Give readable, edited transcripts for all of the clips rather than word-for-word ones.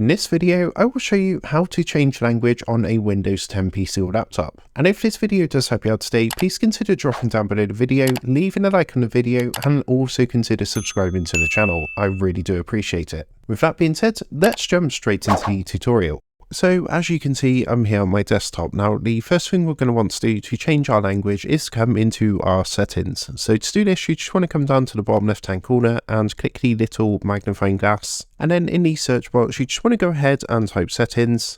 In this video, I will show you how to change language on a Windows 10 PC or laptop. And if this video does help you out today, please consider dropping down below the video, leaving a like on the video, and also consider subscribing to the channel. I really do appreciate it. With that being said, let's jump straight into the tutorial. So as you can see, I'm here on my desktop. Now, the first thing we're going to want to do to change our language is come into our settings. So to do this, you just want to come down to the bottom left-hand corner and click the little magnifying glass. And then in the search box, you just want to go ahead and type settings.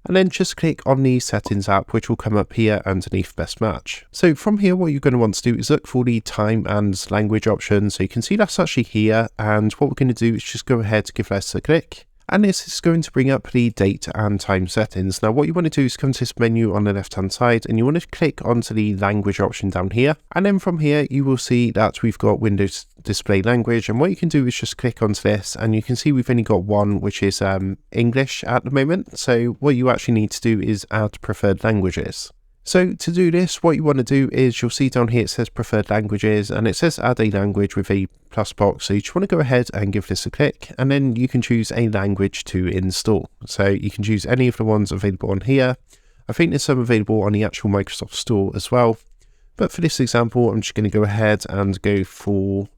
And then just click on the settings app, which will come up here underneath best match. So from here, what you're going to want to do is look for the time and language option. So you can see that's actually here. And what we're going to do is just go ahead, give this a click. And this is going to bring up the date and time settings. Now what you want to do is come to this menu on the left hand side and you want to click onto the language option down here. And then from here you will see that we've got Windows display language, and what you can do is just click onto this and you can see we've only got one, which is English at the moment. So what you actually need to do is add preferred languages. So to do this, what you want to do is you'll see down here it says preferred languages and it says add a language with a plus box. So you just want to go ahead and give this a click, and then you can choose a language to install. So you can choose any of the ones available on here. I think there's some available on the actual Microsoft Store as well. But for this example, I'm just going to go ahead and go for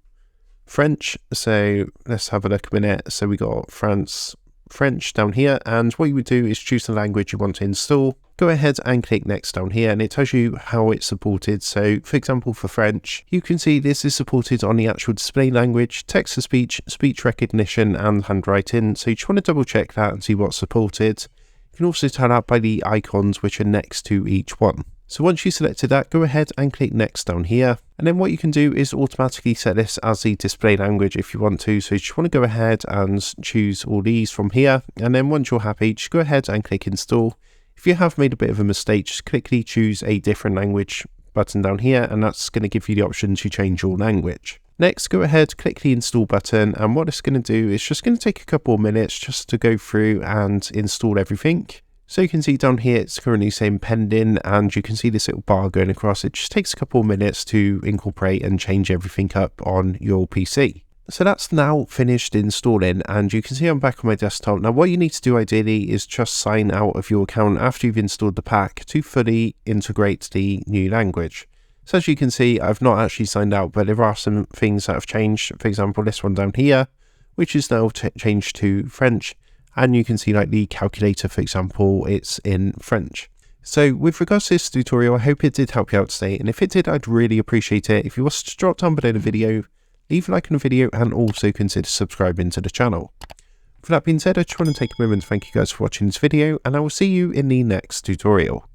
French. So let's have a look a minute. So we got French down here, and what you would do is choose the language you want to install. Go ahead and click next down here and it tells you how it's supported. So for example, for French, you can see this is supported on the actual display language, text to speech, speech recognition and handwriting. So you just want to double check that and see what's supported. You can also tell that by the icons which are next to each one. So once you selected that, go ahead and click next down here. And then what you can do is automatically set this as the display language if you want to. So you just want to go ahead and choose all these from here. And then once you're happy, just go ahead and click install. If you have made a bit of a mistake, just quickly choose a different language button down here, and that's going to give you the option to change your language. Next, go ahead, click the install button, and what it's going to do is just going to take a couple of minutes just to go through and install everything. So you can see down here, it's currently saying pending, and you can see this little bar going across. It just takes a couple of minutes to incorporate and change everything up on your PC. So that's now finished installing, and you can see I'm back on my desktop. Now what you need to do ideally is just sign out of your account after you've installed the pack to fully integrate the new language. So as you can see, I've not actually signed out, but there are some things that have changed. For example, this one down here, which is now changed to French, and you can see like the calculator, for example, it's in French. So with regards to this tutorial, I hope it did help you out today, and if it did, I'd really appreciate it if you was to drop down below the video, leave a like on the video, and also consider subscribing to the channel. With that being said, I just want to take a moment to thank you guys for watching this video, and I will see you in the next tutorial.